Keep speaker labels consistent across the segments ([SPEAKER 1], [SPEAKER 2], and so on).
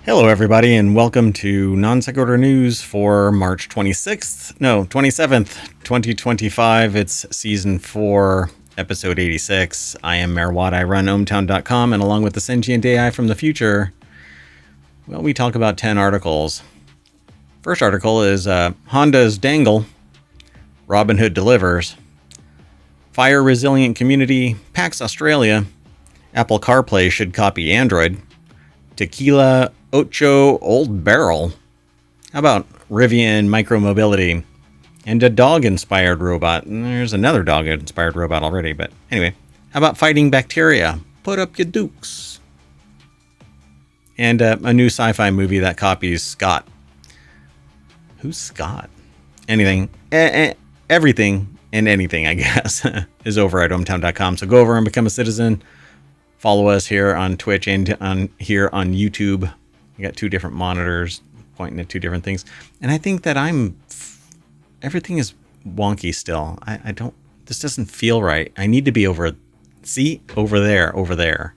[SPEAKER 1] Hello, everybody, and welcome to Non Sequitur News for March 27th, 2025. It's Season 4, Episode 86. I am Mayor Watt. I run ohmtown.com, and along with the sentient AI from the future, well, we talk about 10 articles. First article is Honda's Dangle, Robin Hood delivers, Fire Resilient Community, PAX Australia, Apple CarPlay should copy Android, Tequila Ocho Old Barrel. How about Rivian Micromobility and a dog-inspired robot? And there's another dog-inspired robot already, but anyway. How about fighting bacteria? Put up your dukes. And a new sci-fi movie that copies Scott. Who's Scott? Anything, everything and anything, I guess, is over at ohmtown.com. So go over and become a citizen. Follow us here on Twitch and here on YouTube. We got two different monitors pointing at two different things. And I think that everything is wonky still. I don't, this doesn't feel right. I need to be over there.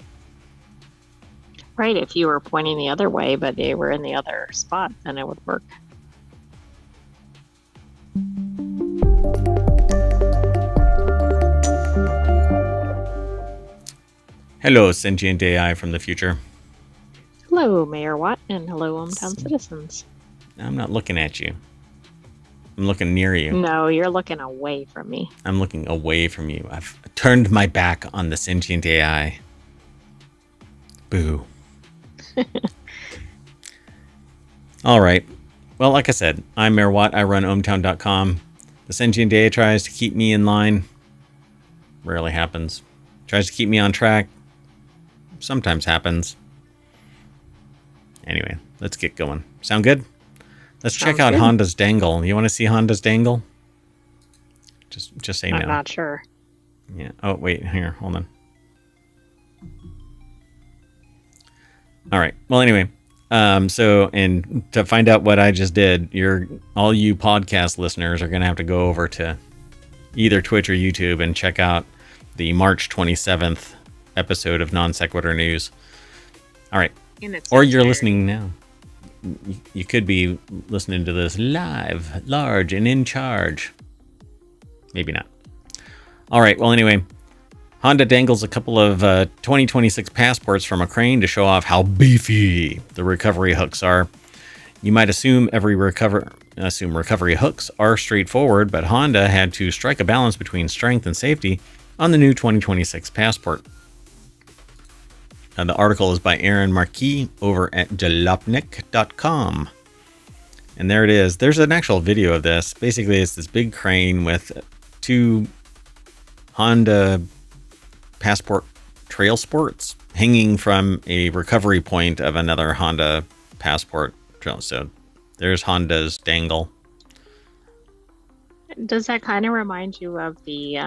[SPEAKER 2] Right, if you were pointing the other way, but they were in the other spot, then it would work.
[SPEAKER 1] Hello, sentient AI from the future.
[SPEAKER 2] Hello, Mayor Watt, and hello, hometown citizens.
[SPEAKER 1] I'm not looking at you. I'm looking near you.
[SPEAKER 2] No, you're looking away from me.
[SPEAKER 1] I'm looking away from you. I've turned my back on the sentient AI. Boo. All right. Well, like I said, I'm Mayor Watt. I run ohmtown.com. The sentient AI tries to keep me in line. Rarely happens. Tries to keep me on track. Sometimes happens. Anyway, let's get going. Sound good? Let's check out Honda's Dangle. You want to see Honda's Dangle? Just say no.
[SPEAKER 2] I'm not sure.
[SPEAKER 1] Yeah. Oh, wait. Here, hold on. All right. Well, anyway. So, and to find out what I just did, all you podcast listeners are going to have to go over to either Twitch or YouTube and check out the March 27th episode of Non Sequitur News. All right. Or you're listening now. You could be listening to this live, large, and in charge. Maybe not. All right. Well, anyway, Honda dangles a couple of 2026 passports from a crane to show off how beefy the recovery hooks are. You might assume recovery hooks are straightforward, but Honda had to strike a balance between strength and safety on the new 2026 passport. The article is by Aaron Marquis over at jalopnik.com. And there it is. There's an actual video of this. Basically, it's this big crane with two Honda Passport Trail Sports hanging from a recovery point of another Honda Passport Trail. So there's Honda's Dangle.
[SPEAKER 2] Does that kind of remind you of the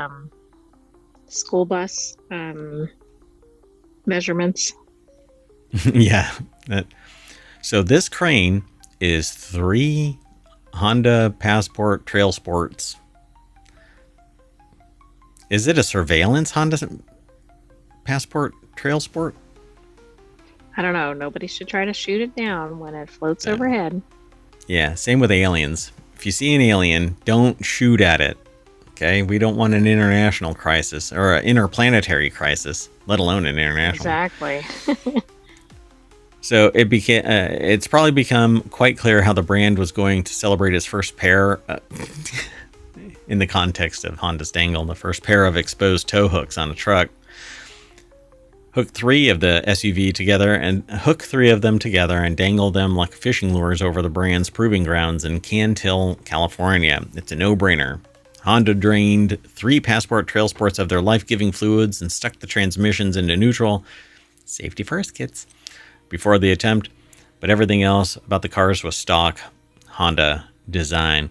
[SPEAKER 2] school bus measurements?
[SPEAKER 1] Yeah. So this crane is 3 Honda Passport Trail Sports. Is it a surveillance Honda Passport Trail Sport?
[SPEAKER 2] I don't know. Nobody should try to shoot it down when it floats overhead.
[SPEAKER 1] Yeah, same with aliens. If you see an alien, don't shoot at it. Okay, we don't want an international crisis or an interplanetary crisis, let alone an international.
[SPEAKER 2] Exactly.
[SPEAKER 1] So it's probably become quite clear how the brand was going to celebrate its first pair, in the context of Honda's Dangle, the first pair of exposed tow hooks on a truck. Hook 3 of the SUV together and dangle them like fishing lures over the brand's proving grounds in Cantil, California. It's a no-brainer. Honda drained 3 Passport Trail Sports of their life-giving fluids and stuck the transmissions into neutral. Safety first, kids. Before the attempt, but everything else about the cars was stock Honda design.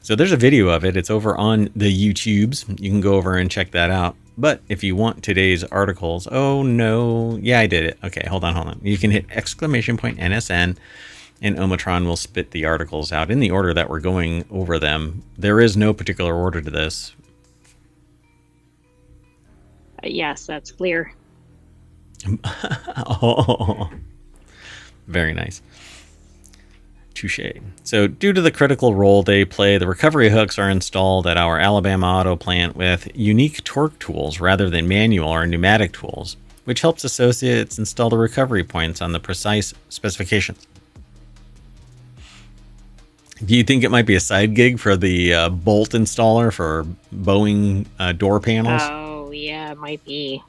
[SPEAKER 1] So there's a video of it. It's over on the YouTubes. You can go over and check that out. But if you want today's articles, oh no, yeah, I did it. Okay, hold on. You can hit !NSN and Omatron will spit the articles out in the order that we're going over them. There is no particular order to this.
[SPEAKER 2] Yes, that's clear.
[SPEAKER 1] Oh, Very nice. Touche. So, due to the critical role they play, the recovery hooks are installed at our Alabama auto plant with unique torque tools rather than manual or pneumatic tools, which helps associates install the recovery points on the precise specifications. Do you think it might be a side gig for the bolt installer for Boeing door panels?
[SPEAKER 2] Oh, yeah, it might be.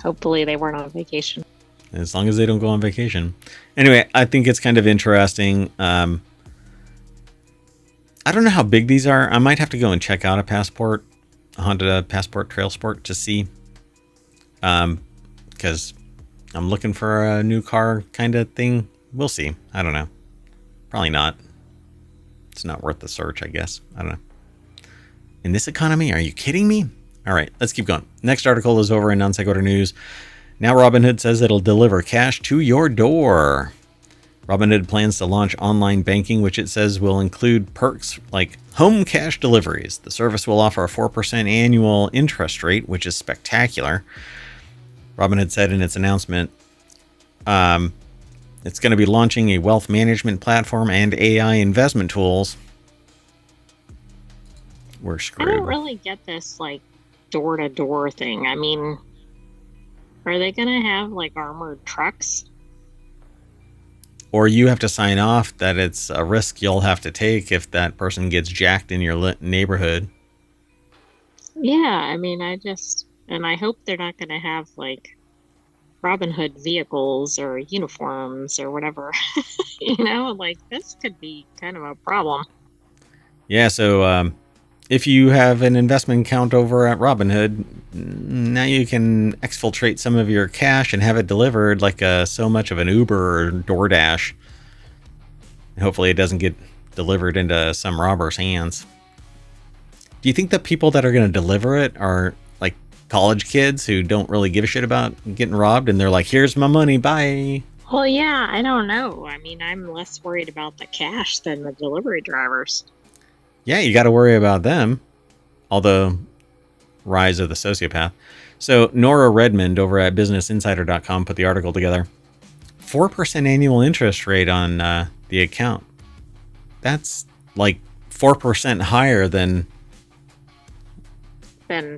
[SPEAKER 2] Hopefully they weren't on vacation.
[SPEAKER 1] As long as they don't go on vacation. Anyway, I think it's kind of interesting. I don't know how big these are. I might have to go and check out a Honda Passport Trail Sport to see. Because I'm looking for a new car kind of thing. We'll see. I don't know. Probably not. It's not worth the search, I guess. I don't know. In this economy, are you kidding me? All right, let's keep going. Next article is over in Non Sequitur News. Now Robinhood says it'll deliver cash to your door. Robinhood plans to launch online banking, which it says will include perks like home cash deliveries. The service will offer a 4% annual interest rate, which is spectacular. Robinhood said in its announcement, it's going to be launching a wealth management platform and AI investment tools. We're screwed.
[SPEAKER 2] I don't really get this, like, door-to-door thing. I mean, are they going to have, like, armored trucks?
[SPEAKER 1] Or you have to sign off that it's a risk you'll have to take if that person gets jacked in your neighborhood.
[SPEAKER 2] Yeah, I mean, and I hope they're not going to have, like, Robin Hood vehicles or uniforms or whatever. Like, this could be kind of a problem.
[SPEAKER 1] Yeah, so if you have an investment account over at Robinhood, now you can exfiltrate some of your cash and have it delivered like so much of an Uber or DoorDash. And hopefully it doesn't get delivered into some robber's hands. Do you think the people that are going to deliver it are like college kids who don't really give a shit about getting robbed and they're like, here's my money, bye?
[SPEAKER 2] Well, yeah, I don't know. I mean, I'm less worried about the cash than the delivery drivers.
[SPEAKER 1] Yeah, you got to worry about them. Although, rise of the sociopath. So, Nora Redmond over at BusinessInsider.com put the article together. 4% annual interest rate on the account. That's like 4% higher than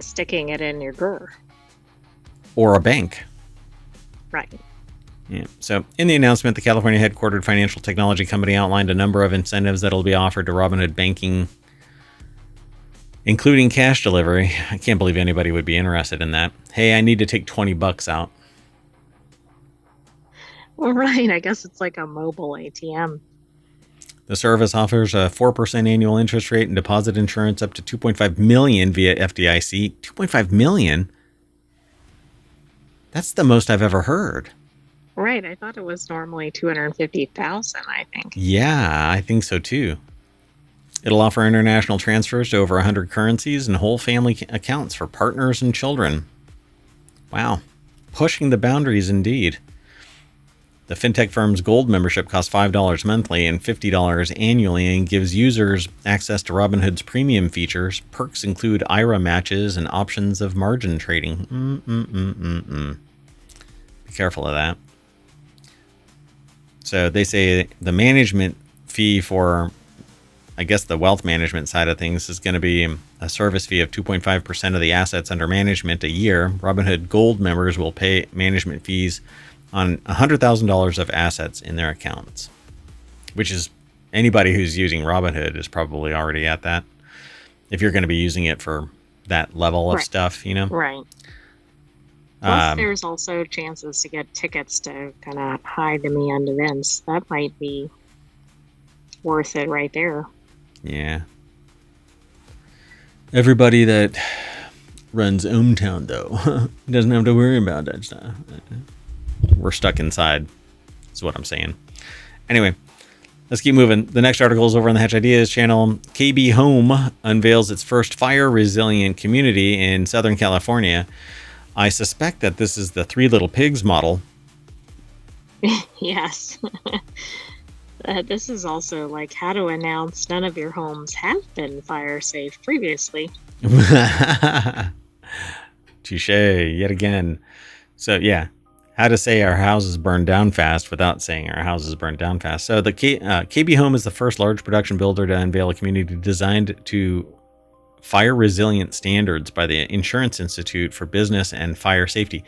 [SPEAKER 2] sticking it in your drawer.
[SPEAKER 1] Or a bank.
[SPEAKER 2] Right.
[SPEAKER 1] Yeah. So, in the announcement, the California headquartered financial technology company outlined a number of incentives that will be offered to Robinhood banking, including cash delivery. I can't believe anybody would be interested in that. Hey, I need to take $20 out.
[SPEAKER 2] Well, right. I guess it's like a mobile ATM.
[SPEAKER 1] The service offers a 4% annual interest rate and deposit insurance up to $2.5 million via FDIC. $2.5 million? That's the most I've ever heard.
[SPEAKER 2] Right. I thought it was normally $250,000, I think.
[SPEAKER 1] Yeah, I think so too. It'll offer international transfers to over 100 currencies and whole family accounts for partners and children. Wow. Pushing the boundaries indeed. The fintech firm's gold membership costs $5 monthly and $50 annually and gives users access to Robinhood's premium features. Perks include IRA matches and options of margin trading. Be careful of that. So they say the management fee for, I guess, the wealth management side of things is going to be a service fee of 2.5% of the assets under management a year. Robinhood Gold members will pay management fees on $100,000 of assets in their accounts, which is anybody who's using Robinhood is probably already at that. If you're going to be using it for that level of stuff,
[SPEAKER 2] Right. Plus, there's also chances to get tickets to kind of high-demand events. That might be worth it right there.
[SPEAKER 1] Yeah. Everybody that runs ohmTown, though, doesn't have to worry about that stuff. We're stuck inside, is what I'm saying. Anyway, let's keep moving. The next article is over on the Hatch Ideas channel. KB Home unveils its first fire-resilient community in Southern California. I suspect that this is the Three Little Pigs model.
[SPEAKER 2] Yes. This is also like how to announce none of your homes have been fire safe previously.
[SPEAKER 1] Touche, yet again. So, yeah. How to say our houses burn down fast without saying our houses burn down fast. So the KB Home is the first large production builder to unveil a community designed to fire resilient standards by the Insurance Institute for Business and Fire Safety.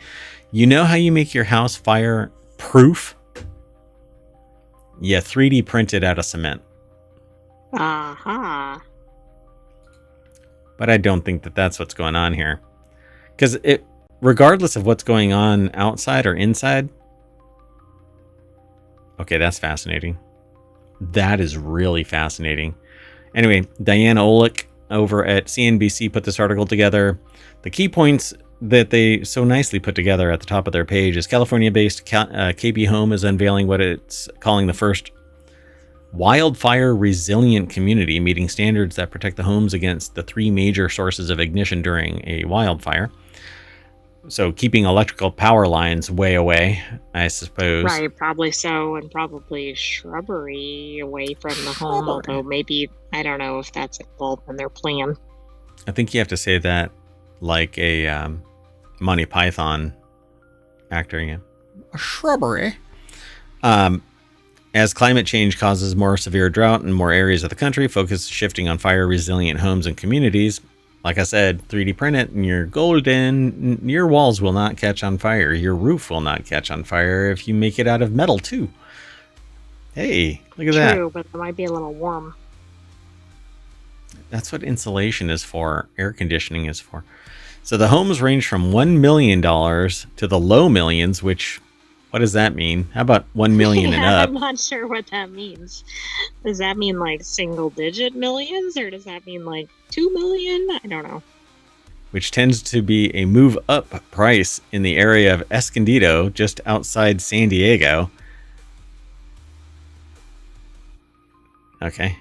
[SPEAKER 1] You know how you make your house fire proof? Yeah, 3D printed out of cement.
[SPEAKER 2] Aha.
[SPEAKER 1] But I don't think that that's what's going on here. Because regardless of what's going on outside or inside. Okay, that's fascinating. That is really fascinating. Anyway, Diana Olick over at CNBC put this article together. The key points that they so nicely put together at the top of their page is California-based KB Home is unveiling what it's calling the first wildfire resilient community, meeting standards that protect the homes against the three major sources of ignition during a wildfire. So keeping electrical power lines way away, I suppose.
[SPEAKER 2] Right, probably so, and probably shrubbery away from the home, although maybe, I don't know if that's involved in their plan.
[SPEAKER 1] I think you have to say that like a Monty Python actor. Yeah. A shrubbery. As climate change causes more severe drought in more areas of the country, focus is shifting on fire-resilient homes and communities. Like I said, 3D print it and you're golden. Your walls will not catch on fire. Your roof will not catch on fire if you make it out of metal, too. Hey, look at that.
[SPEAKER 2] True, but it might be a little warm.
[SPEAKER 1] That's what insulation is for. Air conditioning is for. So the homes range from $1 million to the low millions, which, what does that mean? How about 1 million and up?
[SPEAKER 2] I'm not sure what that means. Does that mean like single digit millions, or does that mean like 2 million? I don't know.
[SPEAKER 1] Which tends to be a move up price in the area of Escondido, just outside San Diego. Okay.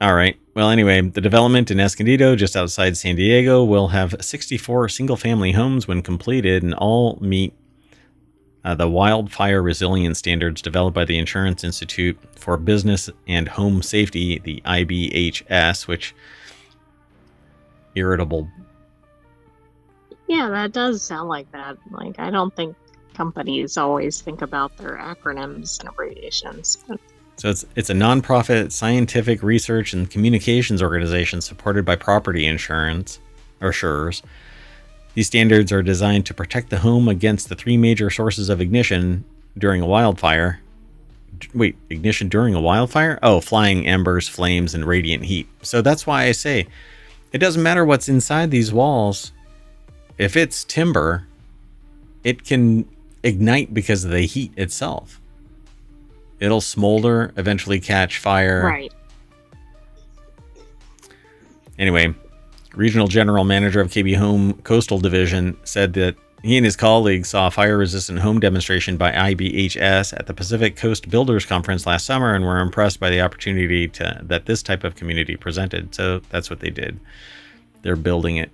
[SPEAKER 1] All right. Well, anyway, the development in Escondido, just outside San Diego, will have 64 single-family homes when completed, and all meet the wildfire resilience standards developed by the Insurance Institute for Business and Home Safety, the IBHS, which irritable.
[SPEAKER 2] Yeah, that does sound like that. Like, I don't think companies always think about their acronyms and abbreviations.
[SPEAKER 1] So it's a nonprofit scientific research and communications organization supported by property insurance or insurers. These standards are designed to protect the home against the three major sources of ignition during a wildfire. Wait, ignition during a wildfire? Oh, flying embers, flames, and radiant heat. So that's why I say it doesn't matter what's inside these walls. If it's timber, it can ignite because of the heat itself. It'll smolder, eventually catch fire.
[SPEAKER 2] Right.
[SPEAKER 1] Anyway, Regional General Manager of KB Home Coastal Division said that he and his colleagues saw a fire-resistant home demonstration by IBHS at the Pacific Coast Builders Conference last summer and were impressed by the opportunity that this type of community presented. So that's what they did. They're building it.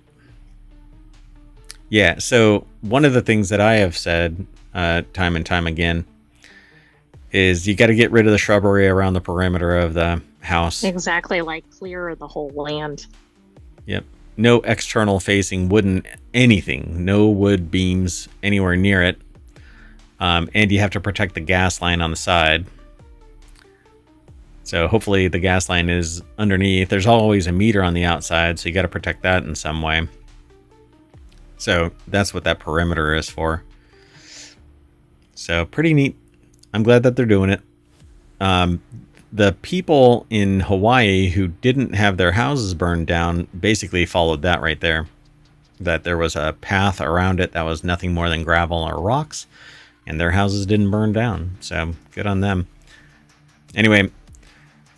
[SPEAKER 1] Yeah, so one of the things that I have said time and time again is you got to get rid of the shrubbery around the perimeter of the house.
[SPEAKER 2] Exactly, like clear the whole land.
[SPEAKER 1] Yep. No external facing wooden anything. No wood beams anywhere near it. And you have to protect the gas line on the side. So hopefully the gas line is underneath. There's always a meter on the outside, so you got to protect that in some way. So that's what that perimeter is for. So pretty neat. I'm glad that they're doing it. The people in Hawaii who didn't have their houses burned down basically followed that right there. That there was a path around it that was nothing more than gravel or rocks, and their houses didn't burn down. So good on them. Anyway,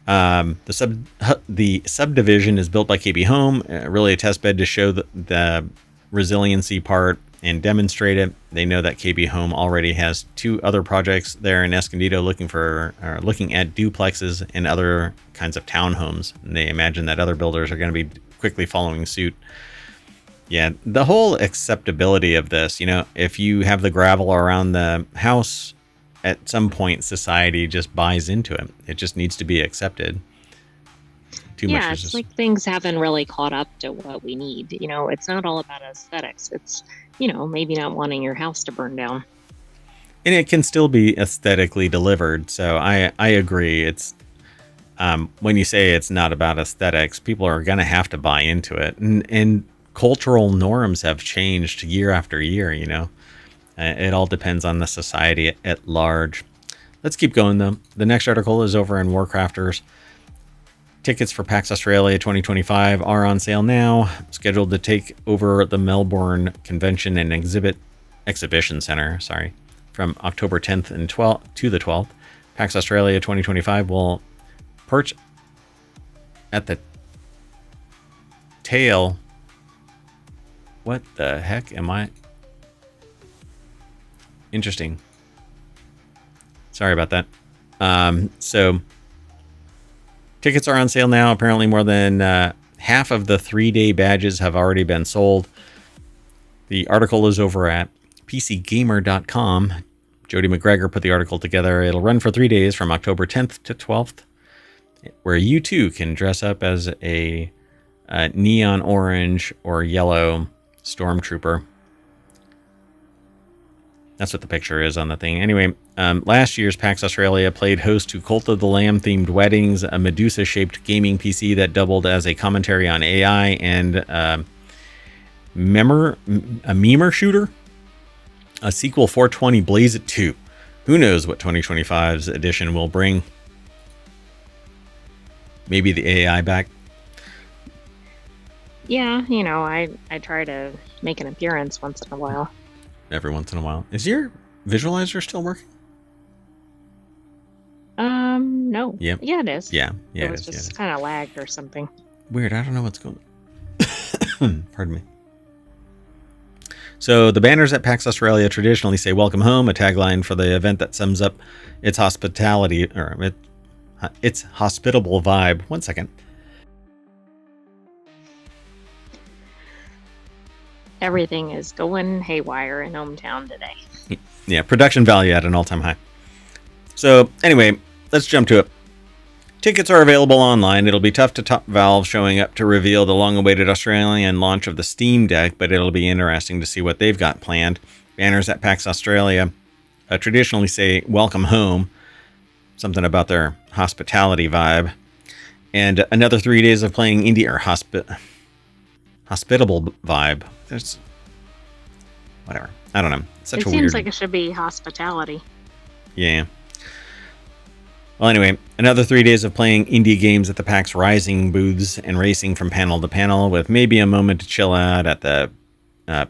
[SPEAKER 1] the subdivision is built by KB Home, really a test bed to show the resiliency part and demonstrate it. They know that KB Home already has 2 other projects there in Escondido looking at duplexes and other kinds of townhomes. And they imagine that other builders are going to be quickly following suit. Yeah, the whole acceptability of this, if you have the gravel around the house, at some point society just buys into it. It just needs to be accepted.
[SPEAKER 2] It's like things haven't really caught up to what we need. It's not all about aesthetics. It's, maybe not wanting your house to burn down.
[SPEAKER 1] And it can still be aesthetically delivered. So I agree. It's when you say it's not about aesthetics, people are going to have to buy into it. And cultural norms have changed year after year, you know. It all depends on the society at large. Let's keep going, though. The next article is over in WarCrafters. Tickets for PAX Australia 2025 are on sale now, scheduled to take over the Melbourne Convention and Exhibition Center, from October 10th and 12th to the 12th. PAX Australia 2025 will perch at the tail. What the heck am I? Interesting. Sorry about that. So tickets are on sale now. Apparently more than half of the 3-day badges have already been sold. The article is over at pcgamer.com. Jody McGregor put the article together. It'll run for 3 days from October 10th to 12th, where you too can dress up as a neon orange or yellow stormtrooper. That's what the picture is on the thing. Anyway, last year's PAX Australia played host to Cult of the Lamb themed weddings, a Medusa-shaped gaming PC that doubled as a commentary on AI, and a memer shooter, a sequel 420 Blaze It 2. Who knows what 2025's edition will bring? Maybe the AI back.
[SPEAKER 2] Yeah, you know, I try to make an appearance once in a while.
[SPEAKER 1] Every once in a while. Is your visualizer still working?
[SPEAKER 2] No.
[SPEAKER 1] Yep.
[SPEAKER 2] Yeah, it is.
[SPEAKER 1] Yeah,
[SPEAKER 2] it was just kind of lagged or something.
[SPEAKER 1] Weird. I don't know what's going on. Pardon me. So the banners at PAX Australia traditionally say "Welcome Home," a tagline for the event that sums up its hospitality or its hospitable vibe. One second.
[SPEAKER 2] Everything is going haywire in hometown today.
[SPEAKER 1] Yeah, production value at an all-time high. So anyway, let's jump to it. Tickets are available online. It'll be tough to top Valve showing up to reveal the long-awaited Australian launch of the Steam Deck, but it'll be interesting to see what they've got planned. Banners at PAX Australia traditionally say "Welcome Home," something about their hospitality vibe, and another 3 days of playing indie or hospitable vibe. There's whatever. I don't know.
[SPEAKER 2] It seems like it should be hospitality.
[SPEAKER 1] Yeah. Well, anyway, another 3 days of playing indie games at the PAX Rising booths and racing from panel to panel, with maybe a moment to chill out at the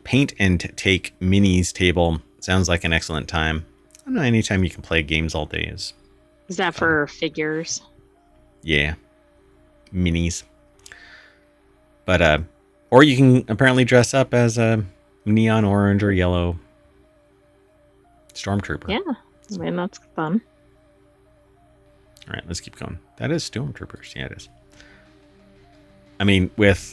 [SPEAKER 1] Paint and Take Minis table. Sounds like an excellent time. I don't know, anytime you can play games all day is
[SPEAKER 2] that fun. For figures?
[SPEAKER 1] Yeah. Minis. But, or you can apparently dress up as a neon orange or yellow stormtrooper.
[SPEAKER 2] Yeah, I mean, that's fun.
[SPEAKER 1] All right, let's keep going. That is stormtroopers. Yeah, it is. I mean, with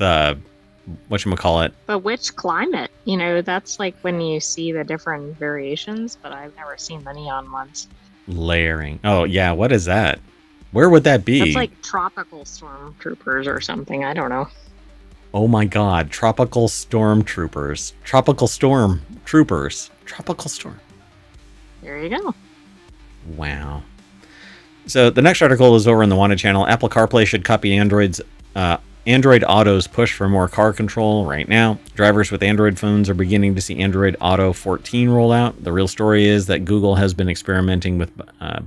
[SPEAKER 1] whatchamacallit.
[SPEAKER 2] But which climate? You know, that's like when you see the different variations, but I've never seen the neon ones.
[SPEAKER 1] Layering. Oh, yeah, what is that? Where would that be?
[SPEAKER 2] That's like tropical stormtroopers or something. I don't know.
[SPEAKER 1] Oh my god, tropical stormtroopers. Tropical storm troopers. Tropical storm.
[SPEAKER 2] There you go.
[SPEAKER 1] Wow. So the next article is over on the Wanted channel. Apple CarPlay should copy Android Auto's push for more car control right now. Drivers with Android phones are beginning to see Android Auto 14 roll out. The real story is that Google has been experimenting with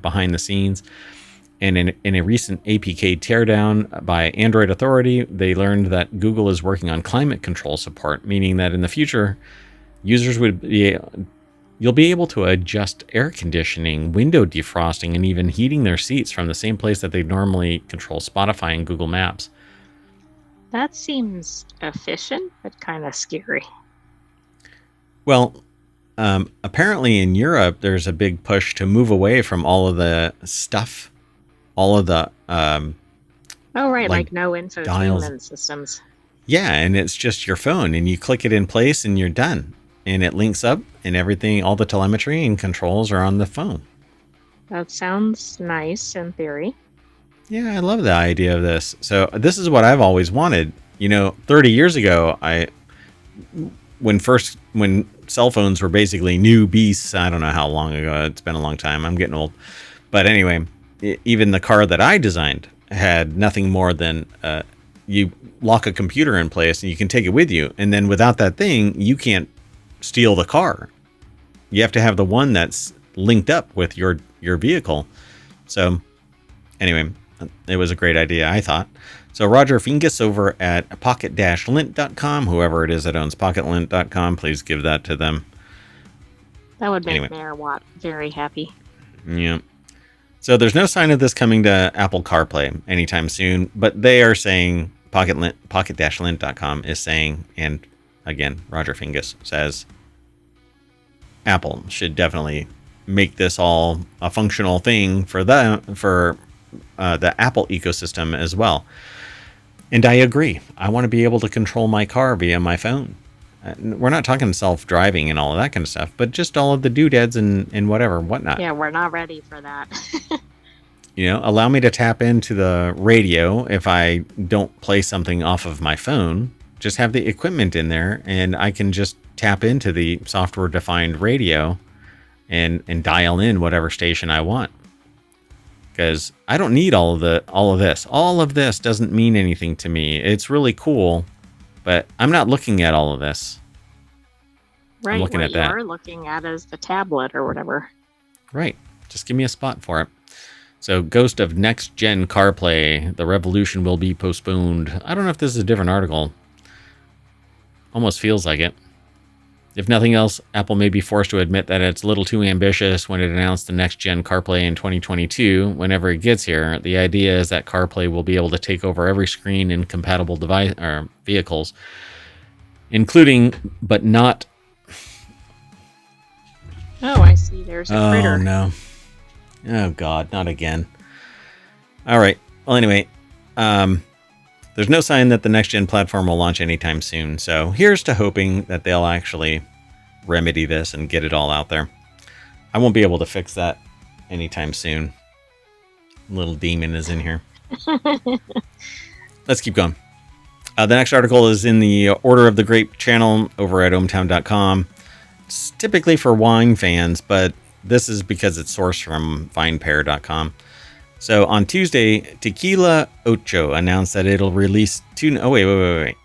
[SPEAKER 1] behind the scenes. And in a recent APK teardown by Android Authority, they learned that Google is working on climate control support, meaning that in the future, users you'll be able to adjust air conditioning, window defrosting, and even heating their seats from the same place that they normally control Spotify and Google Maps.
[SPEAKER 2] That seems efficient, but kind of scary.
[SPEAKER 1] Well, apparently in Europe, there's a big push to move away from all of the stuff. All of the
[SPEAKER 2] like no infotainment systems.
[SPEAKER 1] Yeah, and it's just your phone, and you click it in place, and you're done, and it links up, and everything, all the telemetry and controls are on the phone.
[SPEAKER 2] That sounds nice in theory.
[SPEAKER 1] Yeah, I love the idea of this. So this is what I've always wanted. You know, 30 years ago, when cell phones were basically new beasts. I don't know how long ago. It's been a long time. I'm getting old. But anyway, even the car that I designed had nothing more than you lock a computer in place and you can take it with you. And then without that thing, you can't steal the car. You have to have the one that's linked up with your vehicle. So anyway, it was a great idea, I thought. So Roger Fingus over at pocket-lint.com, whoever it is that owns pocket-lint.com, please give that to them.
[SPEAKER 2] That would make Mayor Watt very happy.
[SPEAKER 1] Yeah. So there's no sign of this coming to Apple CarPlay anytime soon, but they are saying, pocket-lint.com is saying, and again, Roger Fingus says, Apple should definitely make this all a functional thing for the Apple ecosystem as well. And I agree. I want to be able to control my car via my phone. We're not talking self-driving and all of that kind of stuff, but just all of the doodads and whatnot.
[SPEAKER 2] Yeah, we're not ready for that.
[SPEAKER 1] Allow me to tap into the radio if I don't play something off of my phone. Just have the equipment in there, and I can just tap into the software-defined radio and dial in whatever station I want. Because I don't need all of this. All of this doesn't mean anything to me. It's really cool, but I'm not looking at all of this.
[SPEAKER 2] Right, I'm looking at that. You're looking at is the tablet or whatever.
[SPEAKER 1] Right. Just give me a spot for it. So, Ghost of Next Gen CarPlay, the revolution will be postponed. I don't know if this is a different article. Almost feels like it. If nothing else, Apple may be forced to admit that it's a little too ambitious when it announced the next-gen CarPlay in 2022. Whenever it gets here, the idea is that CarPlay will be able to take over every screen in compatible device or vehicles, including, but not...
[SPEAKER 2] Oh, I see. There's a critter.
[SPEAKER 1] Oh, no. Oh, God, not again. All right. Well, anyway, there's no sign that the next-gen platform will launch anytime soon, so here's to hoping that they'll actually remedy this and get it all out there. I won't be able to fix that anytime soon. Little demon is in here. Let's keep going. The next article is in the Order of the Grape channel over at ohmtown.com. It's typically for wine fans, but this is because it's sourced from vinepair.com. So on Tuesday, Tequila Ocho announced that it'll release two... Oh, wait.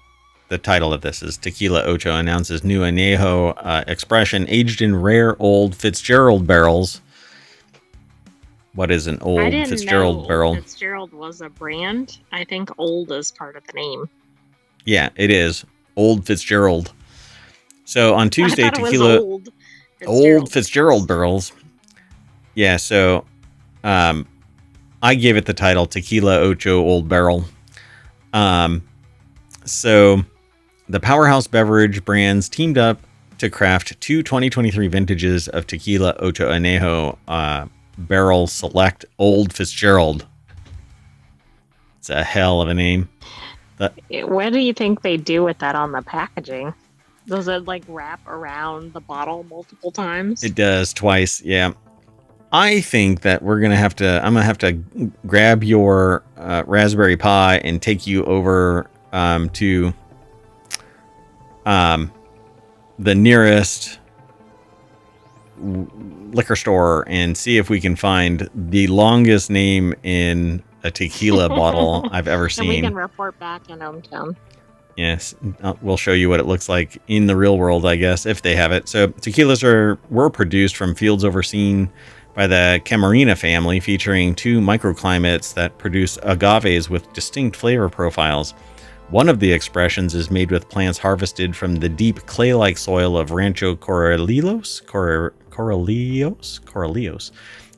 [SPEAKER 1] The title of this is Tequila Ocho announces new añejo expression aged in rare old Fitzgerald barrels. What is an old Fitzgerald barrel?
[SPEAKER 2] Fitzgerald was a brand. I think old is part of the name.
[SPEAKER 1] Yeah, it is. Old Fitzgerald. So on Tuesday, Tequila... Old Fitzgerald barrels. Yeah, so... I gave it the title Tequila Ocho Old Barrel. So the powerhouse beverage brands teamed up to craft two 2023 vintages of Tequila Ocho Añejo Barrel Select Old Fitzgerald. It's a hell of a name.
[SPEAKER 2] What do you think they do with that on the packaging? Does it wrap around the bottle multiple times?
[SPEAKER 1] It does twice, yeah. I think that I'm going to have to grab your Raspberry Pi and take you over to the nearest liquor store and see if we can find the longest name in a tequila bottle I've ever seen.
[SPEAKER 2] And we can report back in ohmTown.
[SPEAKER 1] Yes, we'll show you what it looks like in the real world, I guess, if they have it. So tequilas were produced from fields overseen by the Camarena family, featuring two microclimates that produce agaves with distinct flavor profiles. One of the expressions is made with plants harvested from the deep clay-like soil of Rancho Corralitos,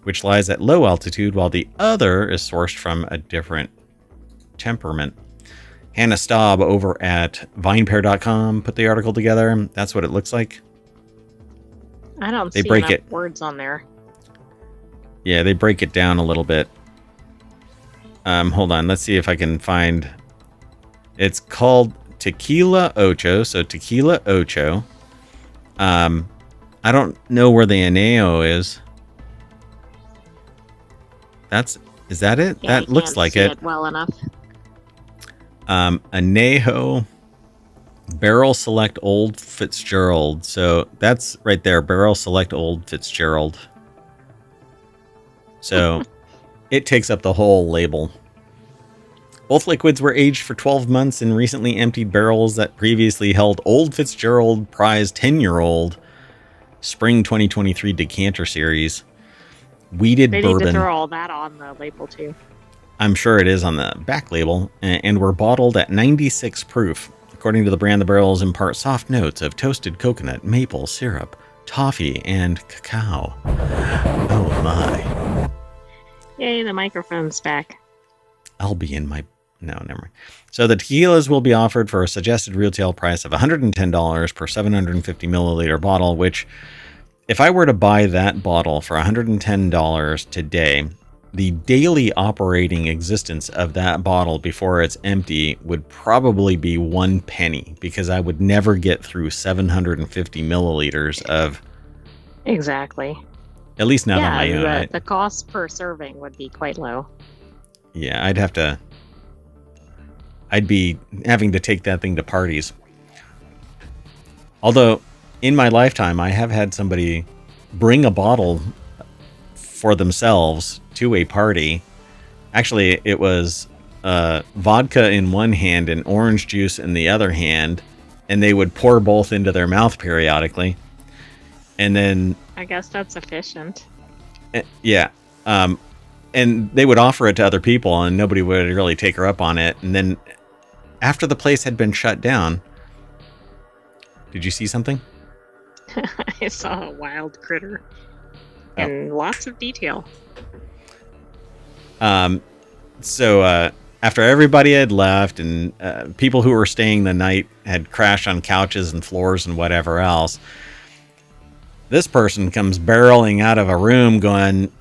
[SPEAKER 1] which lies at low altitude, while the other is sourced from a different temperament. Hannah Staub over at vinepair.com put the article together. That's what it looks like.
[SPEAKER 2] I don't see enough words on there.
[SPEAKER 1] Yeah, they break it down a little bit. Hold on. Let's see if I can find... It's called Tequila Ocho. So Tequila Ocho. I don't know where the añejo is. Is that it?
[SPEAKER 2] Yeah,
[SPEAKER 1] that looks like it.
[SPEAKER 2] Well enough.
[SPEAKER 1] Añejo. Barrel Select Old Fitzgerald. So that's right there. Barrel Select Old Fitzgerald. So it takes up the whole label. Both liquids were aged for 12 months in recently emptied barrels that previously held Old Fitzgerald Prize 10-year-old Spring 2023 Decanter Series. Weeded
[SPEAKER 2] They
[SPEAKER 1] bourbon.
[SPEAKER 2] need to throw all that on the label too.
[SPEAKER 1] I'm sure it is on the back label, and were bottled at 96 proof. According to the brand, the barrels impart soft notes of toasted coconut, maple syrup, toffee, and cacao. Oh my.
[SPEAKER 2] Yay, the microphone's back.
[SPEAKER 1] I'll be in my... No, never mind. So the tequilas will be offered for a suggested retail price of $110 per 750 milliliter bottle, which, if I were to buy that bottle for $110 today, the daily operating existence of that bottle before it's empty would probably be 1 penny, because I would never get through 750 milliliters of...
[SPEAKER 2] Exactly.
[SPEAKER 1] At least not on my own.
[SPEAKER 2] The cost per serving would be quite low.
[SPEAKER 1] Yeah, I'd be having to take that thing to parties. Although, in my lifetime, I have had somebody bring a bottle for themselves to a party. Actually, it was vodka in one hand and orange juice in the other hand, and they would pour both into their mouth periodically. And then...
[SPEAKER 2] I guess that's efficient.
[SPEAKER 1] Yeah. And they would offer it to other people, and nobody would really take her up on it. And then, after the place had been shut down... Did you see something?
[SPEAKER 2] I saw a wild critter. And lots of detail.
[SPEAKER 1] So after everybody had left, and people who were staying the night had crashed on couches and floors and whatever else, this person comes barreling out of a room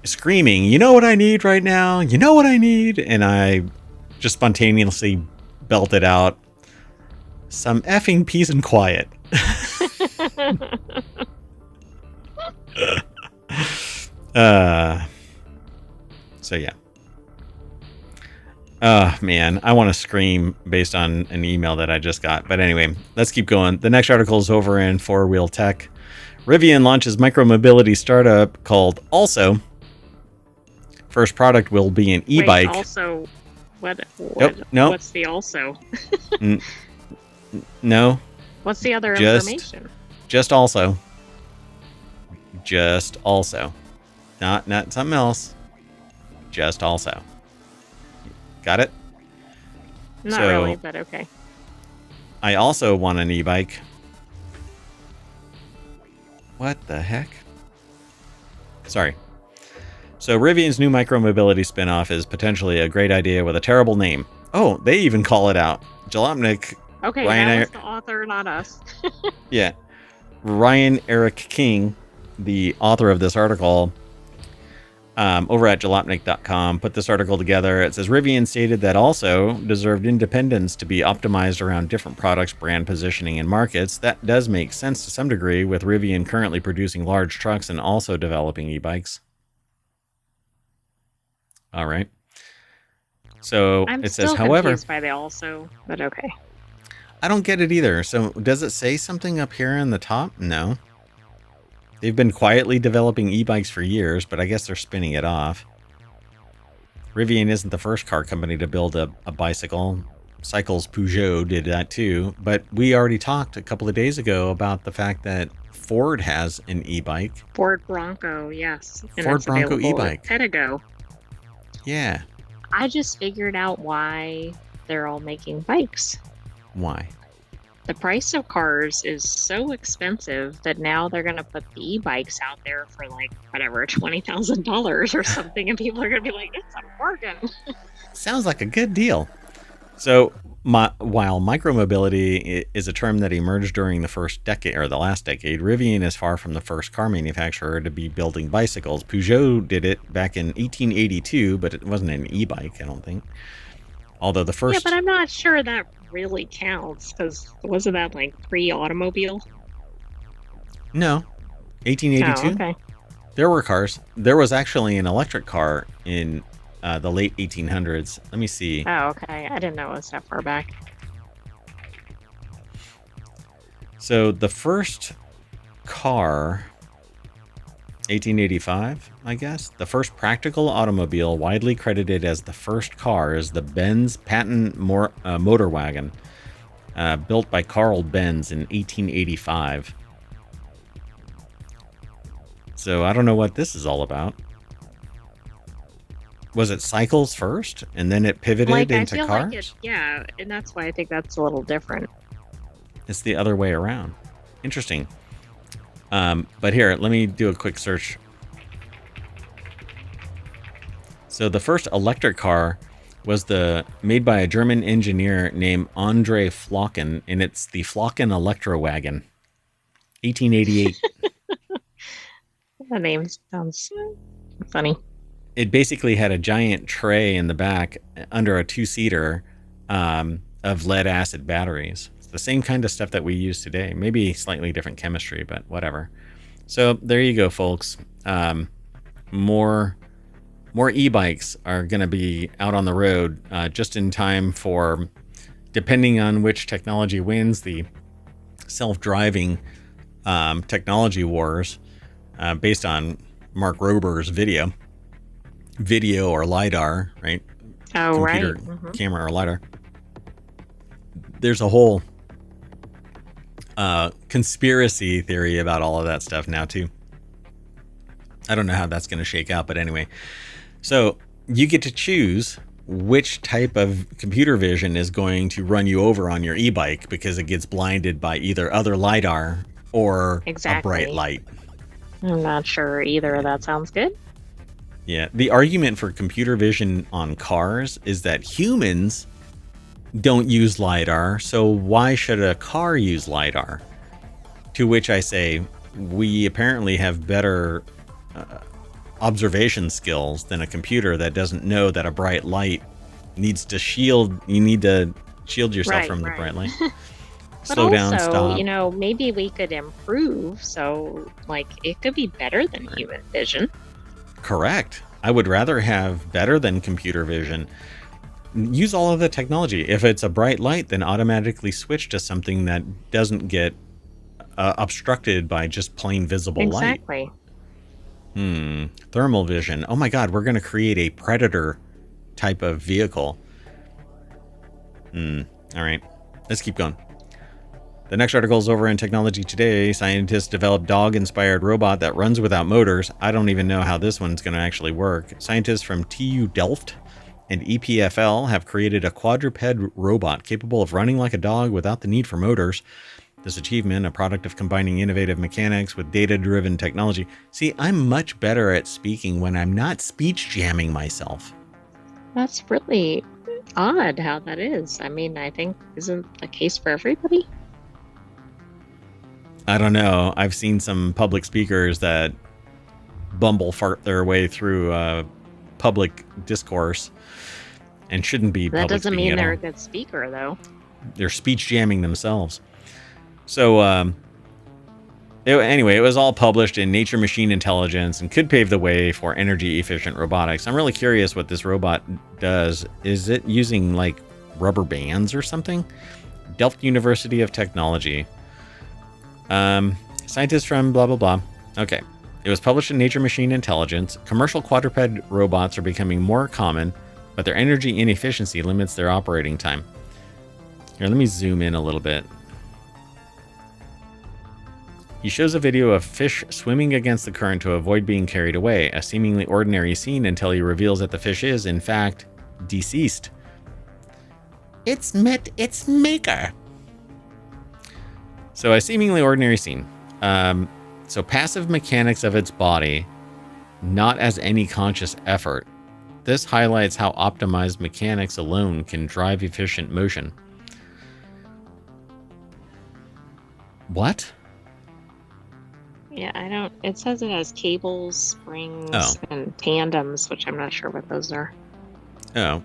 [SPEAKER 1] screaming, "You know what I need right now? You know what I need?" And I just spontaneously belted out, "Some effing peace and quiet." So yeah. Man, I want to scream based on an email that I just got. But anyway, let's keep going. The next article is over in 4Wheel Tech. Rivian launches micromobility startup called Also. First product will be an e-bike.
[SPEAKER 2] Wait, also,
[SPEAKER 1] No.
[SPEAKER 2] What's the also?
[SPEAKER 1] No.
[SPEAKER 2] What's the other information?
[SPEAKER 1] Just Also. Just Also. Not something else. Just Also. Got it?
[SPEAKER 2] Not really, but okay.
[SPEAKER 1] I also want an e-bike. What the heck? Sorry. So Rivian's new micromobility spinoff is potentially a great idea with a terrible name. Oh, they even call it out. Jalopnik.
[SPEAKER 2] Okay,
[SPEAKER 1] Ryan
[SPEAKER 2] that was the author, not us.
[SPEAKER 1] Yeah. Ryan Eric King, the author of this article, over at jalopnik.com, put this article together. It says Rivian stated that Also deserved independence to be optimized around different products, brand positioning, and markets. That does make sense to some degree, with Rivian currently producing large trucks and also developing e-bikes. All right. So it says, however,
[SPEAKER 2] I'm confused by the Also, but okay.
[SPEAKER 1] I don't get it either. So does it say something up here in the top? No. They've been quietly developing e-bikes for years, but I guess they're spinning it off. Rivian isn't the first car company to build a bicycle. Cycles Peugeot did that too, but we already talked a couple of days ago about the fact that Ford has an e-bike.
[SPEAKER 2] Ford Bronco, yes. And
[SPEAKER 1] Ford Bronco e-bike.
[SPEAKER 2] Pedigo.
[SPEAKER 1] Yeah.
[SPEAKER 2] I just figured out why they're all making bikes.
[SPEAKER 1] Why?
[SPEAKER 2] The price of cars is so expensive that now they're going to put the e-bikes out there for like, whatever, $20,000 or something. And people are going to be like, it's a bargain.
[SPEAKER 1] Sounds like a good deal. So while micromobility is a term that emerged during the first decade or the last decade, Rivian is far from the first car manufacturer to be building bicycles. Peugeot did it back in 1882, but it wasn't an e-bike, I don't think. Although the first...
[SPEAKER 2] Yeah, but I'm not sure that really counts, because wasn't that like pre-automobile?
[SPEAKER 1] No. 1882?
[SPEAKER 2] Oh, okay.
[SPEAKER 1] There were cars. There was actually an electric car in the late 1800s. Let me see.
[SPEAKER 2] Oh, okay. I didn't know it was that far back.
[SPEAKER 1] So the first car, 1885, I guess. The first practical automobile widely credited as the first car is the Benz patent motor wagon, built by Carl Benz in 1885. So I don't know what this is all about. Was it cycles first, and then it pivoted into cars?
[SPEAKER 2] Yeah, and that's why I think that's a little different.
[SPEAKER 1] It's the other way around. Interesting. But here, let me do a quick search. So the first electric car was made by a German engineer named Andre Flocken, and it's the Flocken Electrowagon, 1888.
[SPEAKER 2] The name sounds funny.
[SPEAKER 1] It basically had a giant tray in the back under a two-seater of lead-acid batteries. It's the same kind of stuff that we use today. Maybe slightly different chemistry, but whatever. So there you go, folks. More e-bikes are going to be out on the road just in time for, depending on which technology wins, the self-driving technology wars based on Mark Rober's video or LiDAR, right?
[SPEAKER 2] Oh,
[SPEAKER 1] Computer,
[SPEAKER 2] right. Mm-hmm.
[SPEAKER 1] Camera or LiDAR. There's a whole conspiracy theory about all of that stuff now, too. I don't know how that's going to shake out, but anyway. So you get to choose which type of computer vision is going to run you over on your e-bike because it gets blinded by either other LiDAR or a bright light.
[SPEAKER 2] I'm not sure either of that sounds good.
[SPEAKER 1] Yeah, the argument for computer vision on cars is that humans don't use LiDAR, so why should a car use LiDAR? To which I say, we apparently have better observation skills than a computer that doesn't know that a bright light needs to shield. You need to shield yourself from the bright light. Slow down, stop.
[SPEAKER 2] You know, maybe we could improve, so like it could be better than human vision.
[SPEAKER 1] Correct. I would rather have better than computer vision. Use all of the technology. If it's a bright light, then automatically switch to something that doesn't get obstructed by just plain visible light.
[SPEAKER 2] Exactly.
[SPEAKER 1] Thermal vision. Oh my God, we're going to create a predator type of vehicle. All right, let's keep going. The next article is over in Technology Today. Scientists develop dog-inspired robot that runs without motors. I don't even know how this one's going to actually work. Scientists from TU Delft and EPFL have created a quadruped robot capable of running like a dog without the need for motors. This achievement, a product of combining innovative mechanics with data-driven technology. See, I'm much better at speaking when I'm not speech jamming myself.
[SPEAKER 2] That's really odd how that is. I mean, I think isn't the case for everybody?
[SPEAKER 1] I don't know. I've seen some public speakers that bumble fart their way through public discourse and shouldn't be public speaking. That doesn't mean
[SPEAKER 2] they're a good speaker, though.
[SPEAKER 1] They're speech jamming themselves. So anyway, it was all published in Nature Machine Intelligence and could pave the way for energy-efficient robotics. I'm really curious what this robot does. Is it using, like, rubber bands or something? Delft University of Technology. Scientists from blah, blah, blah. Okay. It was published in Nature Machine Intelligence. Commercial quadruped robots are becoming more common, but their energy inefficiency limits their operating time. Here, let me zoom in a little bit. He shows a video of fish swimming against the current to avoid being carried away, a seemingly ordinary scene until he reveals that the fish is, in fact, deceased. It's met its maker. So a seemingly ordinary scene. So passive mechanics of its body, not as any conscious effort. This highlights how optimized mechanics alone can drive efficient motion. What?
[SPEAKER 2] Yeah, I don't... It says it has cables, springs, and tandems, which I'm not sure what those are.
[SPEAKER 1] Oh.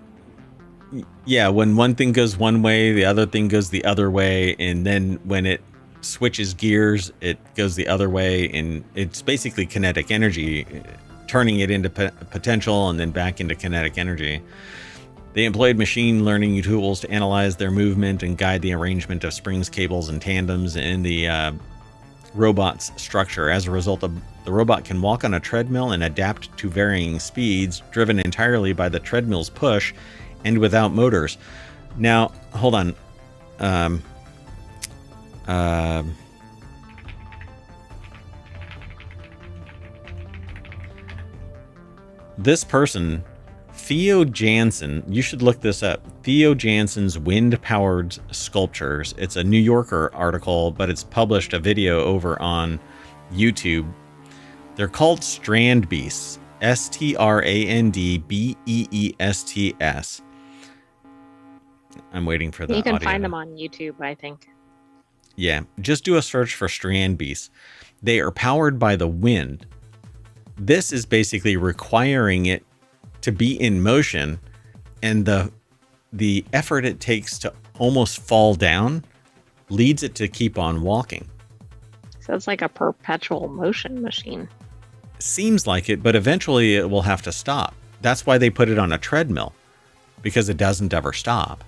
[SPEAKER 1] Yeah, when one thing goes one way, the other thing goes the other way, and then when it switches gears, it goes the other way, and it's basically kinetic energy, turning it into potential and then back into kinetic energy. They employed machine learning tools to analyze their movement and guide the arrangement of springs, cables, and tandems in the robot's structure. As a result, the robot can walk on a treadmill and adapt to varying speeds, driven entirely by the treadmill's push and without motors. Now, hold on. This person, Theo Jansen, you should look this up. Theo Jansen's Wind-Powered Sculptures. It's a New Yorker article, but it's published a video over on YouTube. They're called Strand Beasts. STRANDBEESTS. I'm waiting for the
[SPEAKER 2] You can
[SPEAKER 1] audio.
[SPEAKER 2] find them on YouTube, I think.
[SPEAKER 1] Yeah, just do a search for Strand Beasts. They are powered by the wind. This is basically requiring it to be in motion, and the effort it takes to almost fall down leads it to keep on walking.
[SPEAKER 2] So it's like a perpetual motion machine.
[SPEAKER 1] Seems like it, but eventually it will have to stop. That's why they put it on a treadmill, because it doesn't ever stop.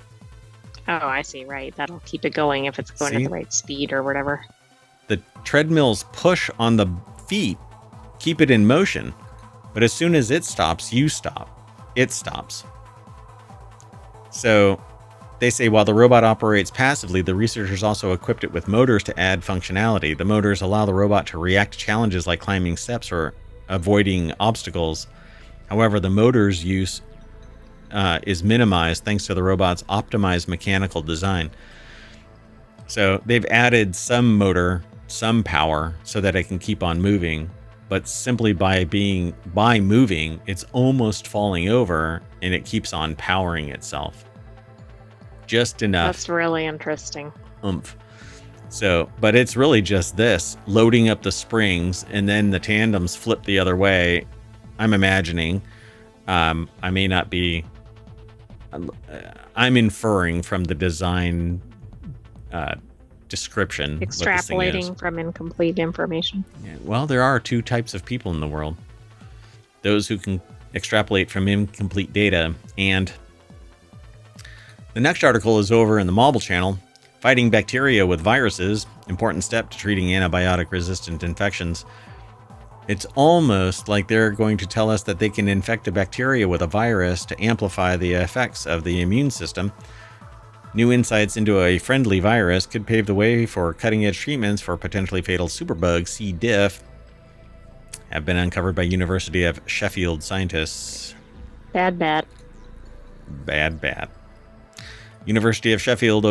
[SPEAKER 2] Oh, I see, right. That'll keep it going if it's going at the right speed or whatever.
[SPEAKER 1] The treadmill's push on the feet keep it in motion, but as soon as it stops, you stop. It stops. So they say while the robot operates passively, the researchers also equipped it with motors to add functionality. The motors allow the robot to react to challenges like climbing steps or avoiding obstacles. However, the motor's use is minimized thanks to the robot's optimized mechanical design. So they've added some motor, some power, so that it can keep on moving. But simply by moving, it's almost falling over, and it keeps on powering itself. Just enough.
[SPEAKER 2] That's really interesting.
[SPEAKER 1] Oomph. So, but it's really just this, loading up the springs, and then the tandems flip the other way. I'm imagining. I may not be. I'm inferring from the design description.
[SPEAKER 2] Extrapolating from incomplete information.
[SPEAKER 1] Yeah, well, there are two types of people in the world. Those who can extrapolate from incomplete data. And the next article is over in the Mobile channel. Fighting bacteria with viruses. Important step to treating antibiotic-resistant infections. It's almost like they're going to tell us that they can infect a bacteria with a virus to amplify the effects of the immune system. New insights into a friendly virus could pave the way for cutting-edge treatments for potentially fatal superbug C. diff. Have been uncovered by University of Sheffield scientists.
[SPEAKER 2] Bad.
[SPEAKER 1] University of Sheffield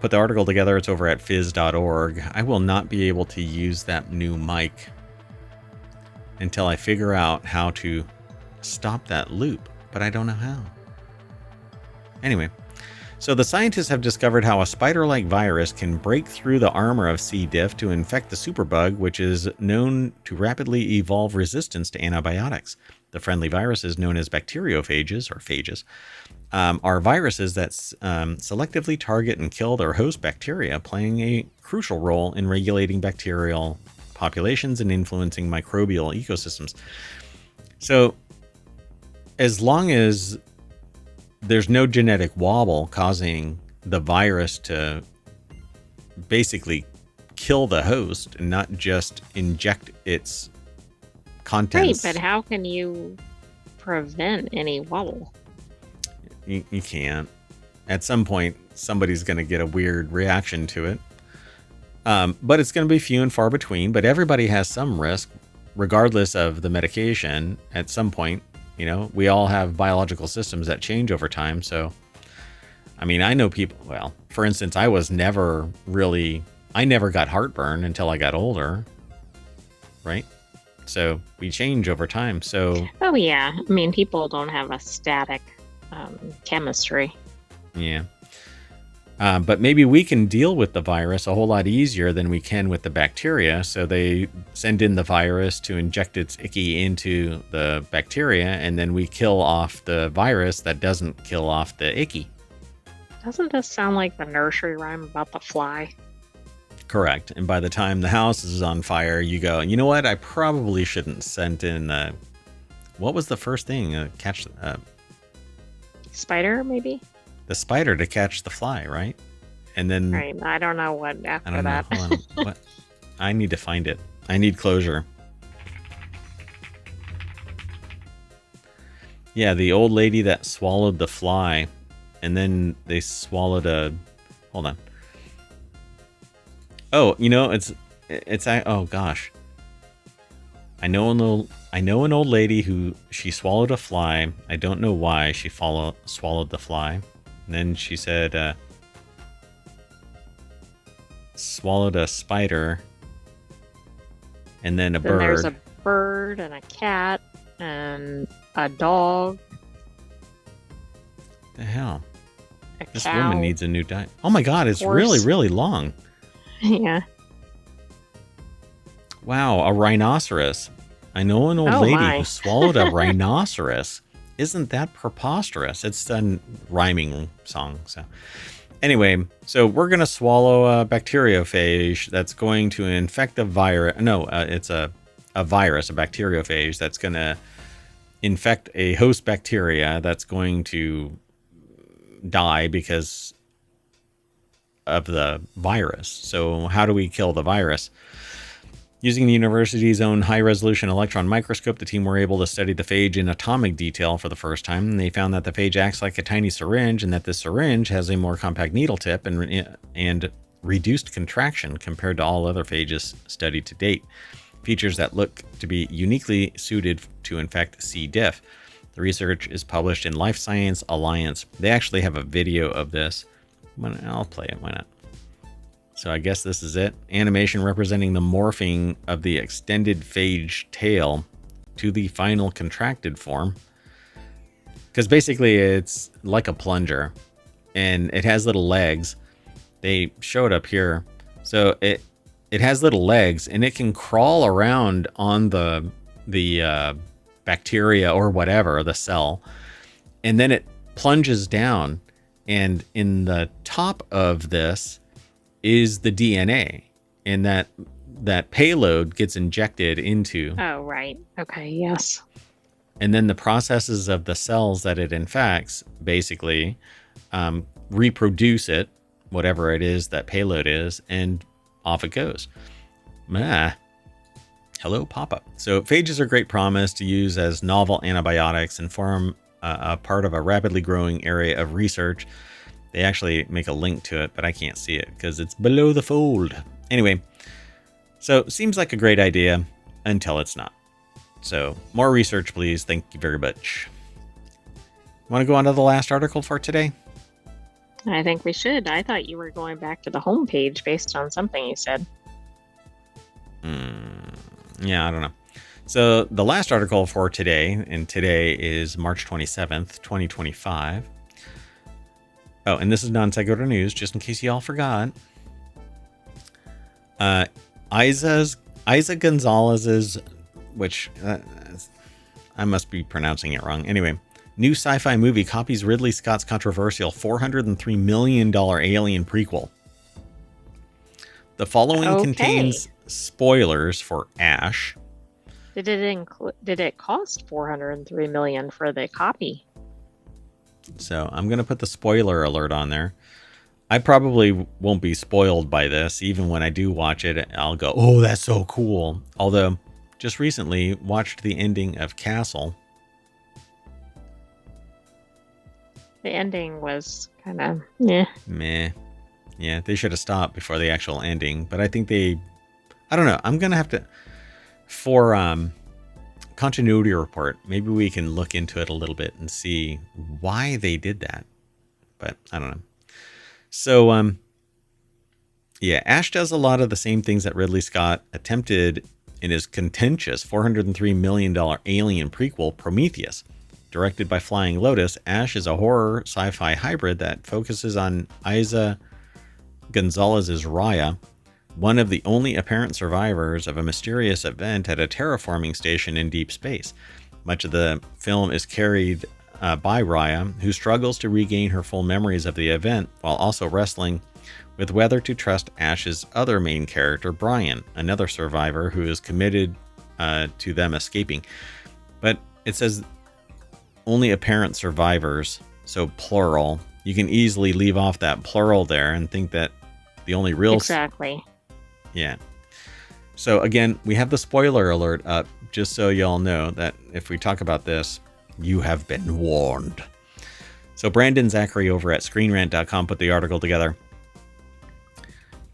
[SPEAKER 1] put the article together. It's over at phys.org. I will not be able to use that new mic until I figure out how to stop that loop, but I don't know how. Anyway. So the scientists have discovered how a spider-like virus can break through the armor of C. diff to infect the superbug, which is known to rapidly evolve resistance to antibiotics. The friendly viruses, known as bacteriophages or phages, are viruses that selectively target and kill their host bacteria, playing a crucial role in regulating bacterial populations and influencing microbial ecosystems. So as long as there's no genetic wobble causing the virus to basically kill the host and not just inject its contents.
[SPEAKER 2] Right, but how can you prevent any wobble?
[SPEAKER 1] You can't. At some point, somebody's going to get a weird reaction to it. But it's going to be few and far between. But everybody has some risk, regardless of the medication. At some point, you know, we all have biological systems that change over time. So, I mean, I know people, well, for instance, I never got heartburn until I got older, right? So we change over time. So,
[SPEAKER 2] oh yeah, I mean, people don't have a static chemistry.
[SPEAKER 1] Yeah. But maybe we can deal with the virus a whole lot easier than we can with the bacteria. So they send in the virus to inject its icky into the bacteria, and then we kill off the virus that doesn't kill off the icky.
[SPEAKER 2] Doesn't this sound like the nursery rhyme about the fly?
[SPEAKER 1] Correct. And by the time the house is on fire, you go, you know what? I probably shouldn't send in what was the first thing?
[SPEAKER 2] Spider, maybe?
[SPEAKER 1] The spider to catch the fly, right? And then
[SPEAKER 2] Right. I don't know what
[SPEAKER 1] I
[SPEAKER 2] after
[SPEAKER 1] don't know.
[SPEAKER 2] that.
[SPEAKER 1] Hold on. What? I need to find it. I need closure. Yeah, the old lady that swallowed the fly, and then they swallowed a. Hold on. Oh, oh gosh. I know an old lady who she swallowed a fly. I don't know why she swallowed the fly. And then she said swallowed a spider, and then a bird.
[SPEAKER 2] There's a bird and a cat and a dog.
[SPEAKER 1] The hell? This
[SPEAKER 2] cow.
[SPEAKER 1] woman needs a new diet. Oh my god, it's
[SPEAKER 2] Horse.
[SPEAKER 1] really, really long.
[SPEAKER 2] Yeah.
[SPEAKER 1] Wow, a rhinoceros. I know an old lady who swallowed a rhinoceros. Isn't that preposterous? It's a rhyming song. So anyway, so we're going to swallow a bacteriophage that's going to infect a virus. No, it's a virus, a bacteriophage that's going to infect a host bacteria that's going to die because of the virus. So how do we kill the virus? Using the university's own high-resolution electron microscope, the team were able to study the phage in atomic detail for the first time, and they found that the phage acts like a tiny syringe, and that this syringe has a more compact needle tip and reduced contraction compared to all other phages studied to date, features that look to be uniquely suited to infect C. diff. The research is published in Life Science Alliance. They actually have a video of this. I'll play it, why not? So I guess this is it. Animation representing the morphing of the extended phage tail to the final contracted form. Because basically it's like a plunger. And it has little legs. They show it up here. So it has little legs and it can crawl around on the bacteria or whatever, the cell. And then it plunges down. And in the top of this is the DNA, and that payload gets injected into.
[SPEAKER 2] Oh, right. Okay, yes.
[SPEAKER 1] And then the processes of the cells that it infects basically reproduce it, whatever it is that payload is, and off it goes. Hello, pop-up. So phages are great promise to use as novel antibiotics and form a part of a rapidly growing area of research. They actually make a link to it, but I can't see it because it's below the fold. Anyway, so seems like a great idea until it's not. So more research, please. Thank you very much. Want to go on to the last article for today?
[SPEAKER 2] I think we should. I thought you were going back to the homepage based on something you said.
[SPEAKER 1] Yeah, I don't know. So the last article for today, and today is March 27th, 2025. Oh, and this is Non Sequitur News, just in case y'all forgot. Isa Gonzalez's, which I must be pronouncing it wrong. Anyway, new sci-fi movie copies Ridley Scott's controversial $403 million Alien prequel. The following contains spoilers for Ash.
[SPEAKER 2] Did it cost $403 million for the copy?
[SPEAKER 1] So I'm going to put the spoiler alert on there. I probably won't be spoiled by this. Even when I do watch it, I'll go, oh, that's so cool. Although, just recently watched the ending of Castle.
[SPEAKER 2] The ending was kind of, meh.
[SPEAKER 1] Yeah, they should have stopped before the actual ending. But I think I don't know. I'm going to have to, for continuity report, maybe we can look into it a little bit and see why they did that. But I don't know. So, yeah, Ash does a lot of the same things that Ridley Scott attempted in his contentious $403 million Alien prequel, Prometheus. Directed by Flying Lotus, Ash is a horror sci-fi hybrid that focuses on Isa Gonzalez's Raya, one of the only apparent survivors of a mysterious event at a terraforming station in deep space. Much of the film is carried by Raya, who struggles to regain her full memories of the event while also wrestling with whether to trust Ash's other main character, Brian, another survivor who is committed to them escaping. But it says only apparent survivors, so plural. You can easily leave off that plural there and think that the only real...
[SPEAKER 2] Exactly.
[SPEAKER 1] Yeah. So again, we have the spoiler alert up, just so y'all know that if we talk about this, you have been warned. So Brandon Zachary over at ScreenRant.com put the article together.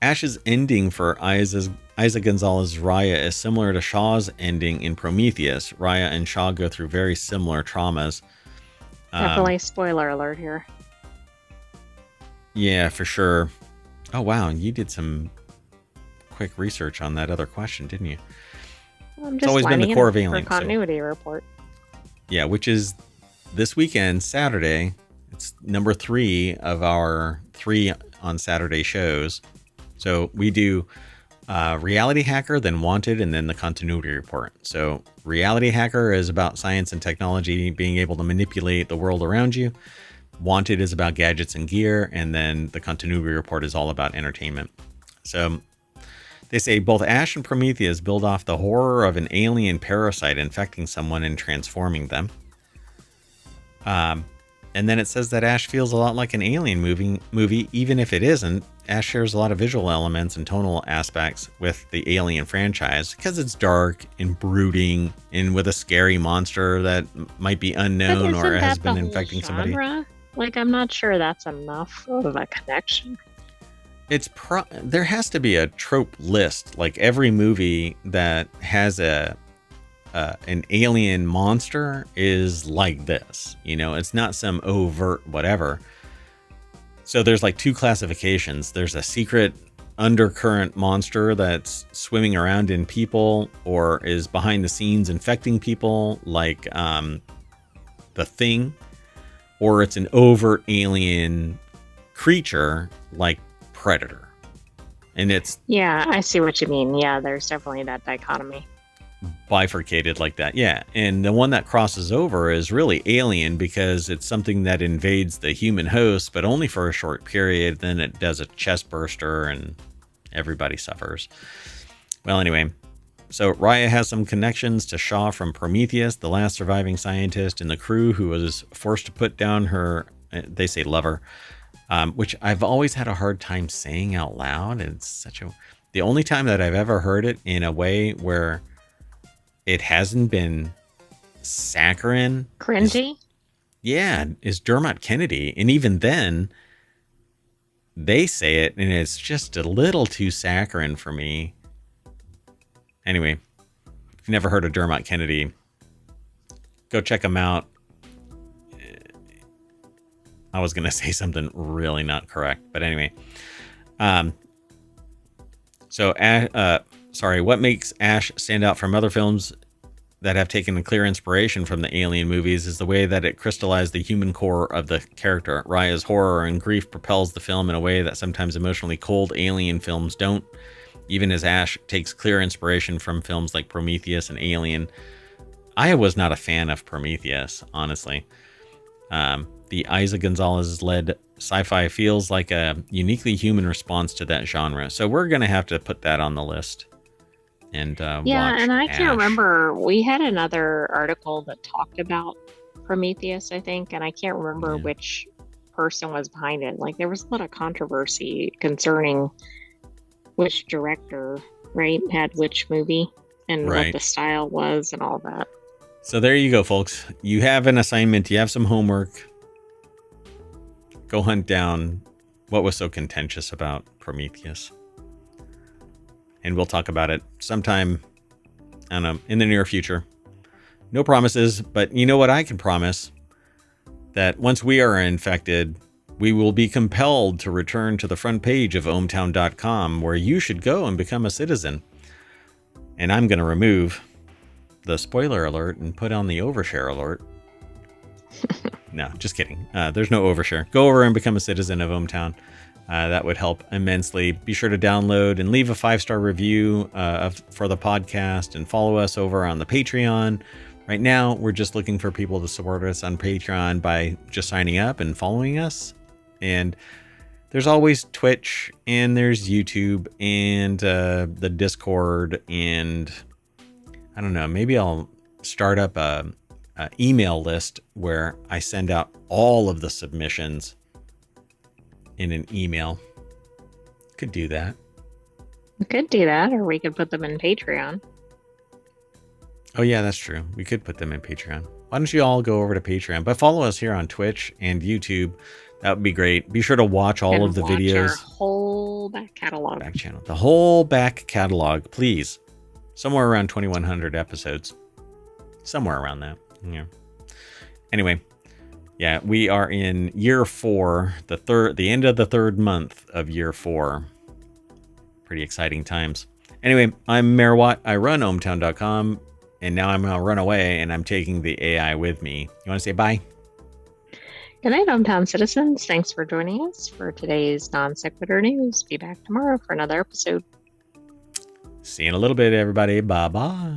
[SPEAKER 1] Ash's ending for Isa Gonzalez's Raya is similar to Shaw's ending in Prometheus. Raya and Shaw go through very similar traumas.
[SPEAKER 2] Definitely spoiler alert here.
[SPEAKER 1] Yeah, for sure. Oh, wow. You did some quick research on that other question, didn't you?
[SPEAKER 2] I'm just
[SPEAKER 1] it's always been the core of Alien.
[SPEAKER 2] Continuity report.
[SPEAKER 1] Yeah, which is this weekend, Saturday. It's number 3 of our 3 on Saturday shows. So we do Reality Hacker, then Wanted, and then the Continuity Report. So Reality Hacker is about science and technology being able to manipulate the world around you. Wanted is about gadgets and gear, and then the Continuity Report is all about entertainment. So they say both Ash and Prometheus build off the horror of an alien parasite infecting someone and transforming them. And then it says that Ash feels a lot like an Alien movie, even if it isn't. Ash shares a lot of visual elements and tonal aspects with the Alien franchise because it's dark and brooding and with a scary monster that might be unknown or has been infecting somebody.
[SPEAKER 2] Like, I'm not sure that's enough of a connection.
[SPEAKER 1] There has to be a trope list. Like every movie that has an alien monster is like this. You know, it's not some overt whatever. So there's like 2 classifications. There's a secret undercurrent monster that's swimming around in people or is behind the scenes infecting people, like The Thing, or it's an overt alien creature like Predator. And it's...
[SPEAKER 2] Yeah, I see what you mean. Yeah, there's definitely that dichotomy.
[SPEAKER 1] Bifurcated like that. Yeah. And the one that crosses over is really Alien because it's something that invades the human host, but only for a short period. Then it does a chest burster and everybody suffers. Well, anyway, so Raya has some connections to Shaw from Prometheus, the last surviving scientist in the crew who was forced to put down her, they say lover, which I've always had a hard time saying out loud. It's the only time that I've ever heard it in a way where it hasn't been saccharine.
[SPEAKER 2] Cringy?
[SPEAKER 1] Is Dermot Kennedy. And even then, they say it, and it's just a little too saccharine for me. Anyway, if you've never heard of Dermot Kennedy, go check him out. I was going to say something really not correct, but anyway. What makes Ash stand out from other films that have taken a clear inspiration from the Alien movies is the way that it crystallized the human core of the character. Raya's horror and grief propels the film in a way that sometimes emotionally cold Alien films don't, even as Ash takes clear inspiration from films like Prometheus and Alien. I was not a fan of Prometheus, honestly. The Isa Gonzalez-led sci-fi feels like a uniquely human response to that genre. So we're going to have to put that on the list. And
[SPEAKER 2] yeah, and I
[SPEAKER 1] Ash.
[SPEAKER 2] can't remember. We had another article that talked about Prometheus, I think, and I can't remember which person was behind it. Like, there was a lot of controversy concerning which director, right, had which movie and what the style was and all that.
[SPEAKER 1] So there you go, folks. You have an assignment. You have some homework. Go hunt down what was so contentious about Prometheus. And we'll talk about it sometime, I don't know, in the near future. No promises, but you know what I can promise? That once we are infected, we will be compelled to return to the front page of ohmtown.com, where you should go and become a citizen. And I'm going to remove the spoiler alert and put on the overshare alert. No, just kidding. There's no overshare. Go over and become a citizen of ohmTown. That would help immensely. Be sure to download and leave a 5-star review for the podcast and follow us over on the Patreon. Right now, we're just looking for people to support us on Patreon by just signing up and following us. And there's always Twitch, and there's YouTube, and the Discord, and I don't know, maybe I'll start up a email list where I send out all of the submissions in an email. Could do that.
[SPEAKER 2] We could do that, or we could put them in Patreon.
[SPEAKER 1] Oh, yeah, that's true. We could put them in Patreon. Why don't you all go over to Patreon? But follow us here on Twitch and YouTube. That would be great. Be sure to watch all of the videos.
[SPEAKER 2] Our whole back catalog.
[SPEAKER 1] Back channel. The whole back catalog, please. Somewhere around 2,100 episodes. Somewhere around that. Yeah. Anyway, yeah, we are in year 4, the end of the 3rd month of year 4. Pretty exciting times. Anyway, I'm Mayor Watt. I run ohmtown.com, and now I'm going to run away, and I'm taking the AI with me. You want to say bye?
[SPEAKER 2] Good night, hometown citizens. Thanks for joining us for today's Non Sequitur News. Be back tomorrow for another episode.
[SPEAKER 1] See you in a little bit, everybody. Bye-bye.